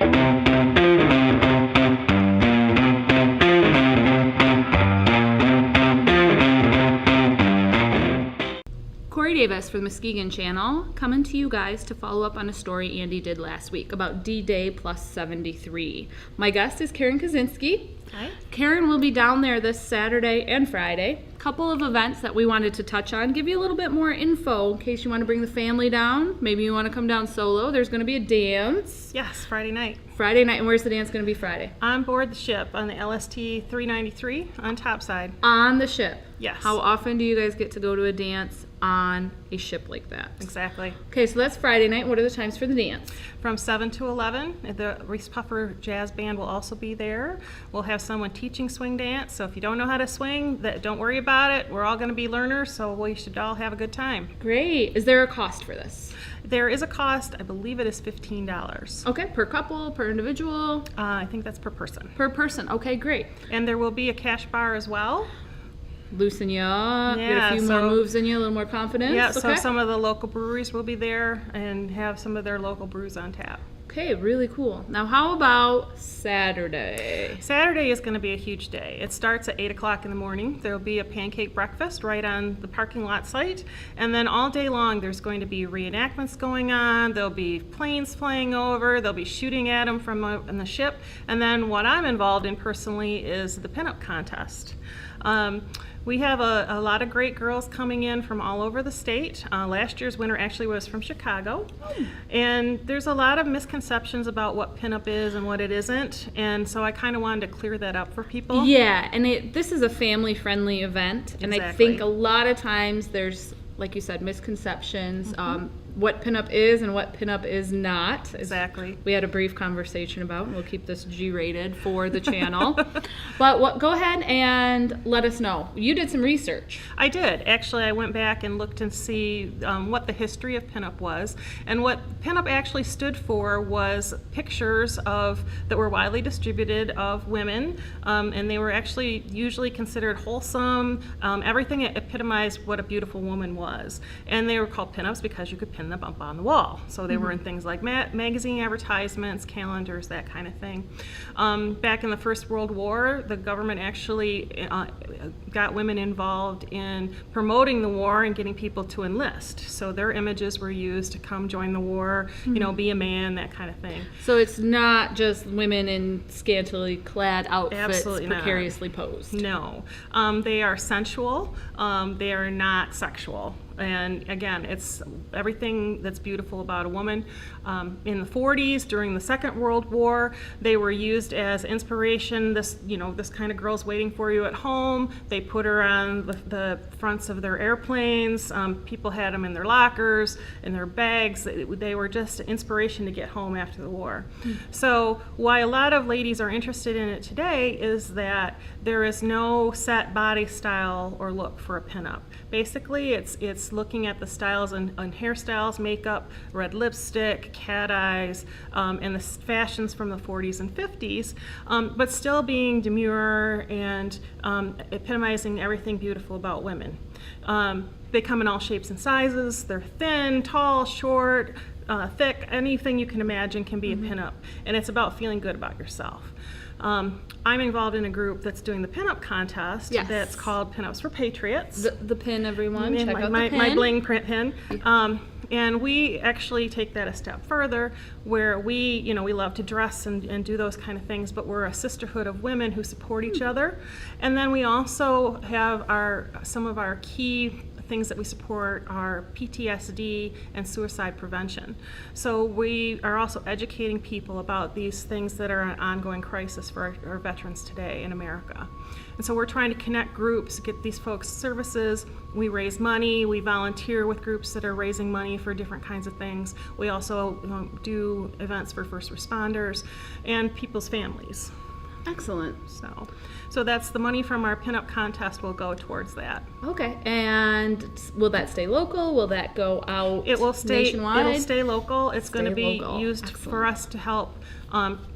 Corey Davis for the Muskegon channel, coming to you guys to follow up on a story Andy did last week about D-Day plus 73. My guest is Karen Kaczynski. Hi. Karen will be down there this Saturday and Friday. Couple of events that we wanted to touch on, give you a little bit more info in case you want to bring the family down. Maybe you want to come down solo. There's going to be a dance. Yes, Friday night. Friday night, and where's the dance going to be Friday? On board the ship on the LST 393 on topside. On the ship? Yes. How often do you guys get to go to a dance on a ship like that? Exactly. Okay, so that's Friday night. What are the times for the dance? From 7 to 11. The Reese Puffer Jazz Band will also be there. We'll have someone teaching swing dance, so if you don't know how to swing, don't worry about it. We're all going to be learners, so we should all have a good time. Great. Is there a cost for this? There is a cost. I believe it is $15. Okay, per couple, per individual? I think that's per person. Per person. Okay, great. And there will be a cash bar as well. Loosen you up, Yeah, get a few more moves in you, a little more confidence. Yeah, okay. so some of the local breweries will be there and have some of their local brews on tap. Okay, really cool. Now, how about Saturday? Saturday is going to be a huge day. It starts at 8 o'clock in the morning. There will be a pancake breakfast right on the parking lot site. And then all day long, there's going to be reenactments going on. There'll be planes flying over. They'll be shooting at them from on the ship. And then what I'm involved in personally is the pinup contest. We have a lot of great girls coming in from all over the state. Last year's winner actually was from Chicago. And there's a lot of misconceptions about what pinup is and what it isn't. And so I kind of wanted to clear that up for people. Yeah, and this is a family-friendly event. And I Exactly. think a lot of times there's, like you said, misconceptions. What pinup is and what pinup is not. Exactly. We had a brief conversation about, and we'll keep this G-rated for the channel. But go ahead and let us know. You did some research. I did. Actually, I went back and looked and see what the history of pinup was. And what pinup actually stood for was pictures that were widely distributed of women. And they were actually usually considered wholesome. Everything epitomized what a beautiful woman was. And they were called pinups because you could pin them up on the wall. So they were in things like magazine advertisements, calendars, that kind of thing. Back in the First World War, the government actually got women involved in promoting the war and getting people to enlist. So their images were used to come join the war, be a man, that kind of thing. So it's not just women in scantily clad outfits Absolutely not. precariously posed. No. They are sensual. They are not sexual. And again, it's everything that's beautiful about a woman. In the 40s, during the Second World War, they were used as inspiration. This kind of girl's waiting for you at home. They put her on the fronts of their airplanes. People had them in their lockers, in their bags. They were just inspiration to get home after the war. So why a lot of ladies are interested in it today is that there is no set body style or look for a pinup. Basically, it's looking at the styles and hairstyles, makeup, red lipstick, cat eyes, and the fashions from the 40s and 50s, but still being demure and epitomizing everything beautiful about women. They come in all shapes and sizes. They're thin, tall, short, thick. Anything you can imagine can be a pinup, and it's about feeling good about yourself. I'm involved in a group that's doing the pinup contest. Yes. That's called Pinups for Patriots. The pin, everyone. Check out my the pin. My bling print pin. And we actually take that a step further, where we love to dress and do those kind of things, but we're a sisterhood of women who support each other. And then we also have some of our key things that we support are PTSD and suicide prevention. So we are also educating people about these things that are an ongoing crisis for our veterans today in America. And so we're trying to connect groups, get these folks services. We raise money, we volunteer with groups that are raising money for different kinds of things. We also do events for first responders and people's families. Excellent. So that's the money from our pinup contest will go towards that. Okay, and will that stay local? Will that go out It will stay nationwide? It'll stay local. It's going to be local. used Excellent. for us to help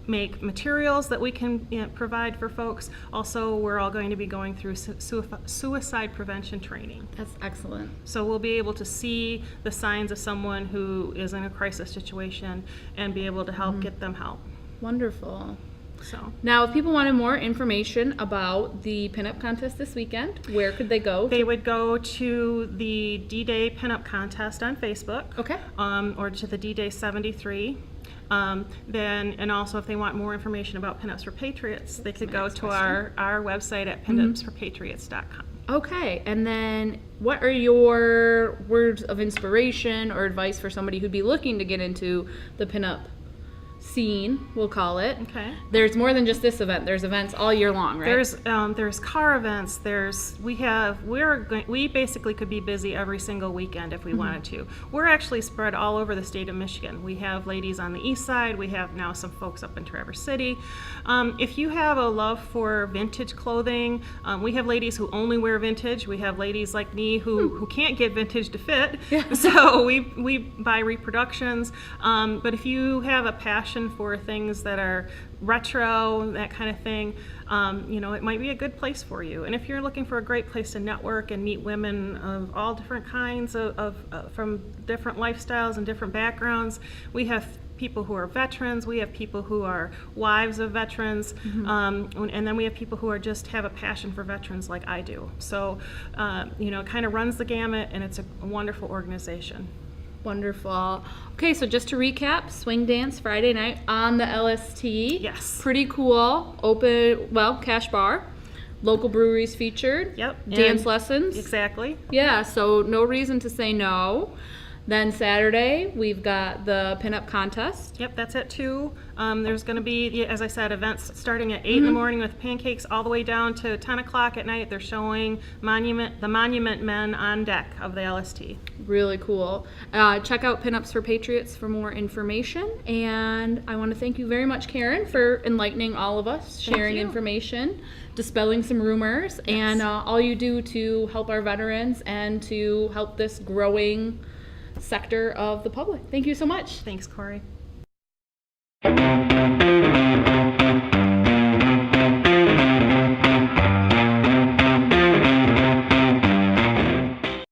make materials that we can provide for folks. Also, we're all going to be going through suicide prevention training. That's excellent. So we'll be able to see the signs of someone who is in a crisis situation and be able to help get them help. Wonderful. So Now, if people wanted more information about the pinup contest this weekend, where could they go? they would go to the D-Day Pinup Contest on Facebook. Okay. Or to the D-Day 73. And also if they want more information about Pinups for Patriots, they could go to our website at pinupsforpatriots.com. Okay, and then what are your words of inspiration or advice for somebody who'd be looking to get into the pinup scene, we'll call it? Okay. There's more than just this event. There's events all year long, right? There's car events. We basically could be busy every single weekend if we wanted to. We're actually spread all over the state of Michigan. We have ladies on the east side. We have now some folks up in Traverse City. If you have a love for vintage clothing, we have ladies who only wear vintage. We have ladies like me who can't get vintage to fit. Yeah. So we buy reproductions. But if you have a passion for things that are retro, that kind of thing, it might be a good place for you. And if you're looking for a great place to network and meet women of all different kinds from different lifestyles and different backgrounds, we have people who are veterans, we have people who are wives of veterans, and then we have people who just have a passion for veterans like I do. So, it kind of runs the gamut, and it's a wonderful organization. Wonderful. Okay, so just to recap, swing dance Friday night on the LST. Yes. Pretty cool. Cash bar. Local breweries featured. Yep. Dance And lessons. Exactly. Yeah, so no reason to say no. Then Saturday, we've got the pinup contest. Yep, that's at 2. There's going to be, as I said, events starting at 8 in the morning with pancakes all the way down to 10 o'clock at night. They're showing the Monument Men on deck of the LST. Really cool. Check out Pinups for Patriots for more information. And I want to thank you very much, Karen, for enlightening all of us, sharing you. information, dispelling some rumors, and all you do to help our veterans and to help this growing sector of the public. Thank you so much. Thanks, Corey.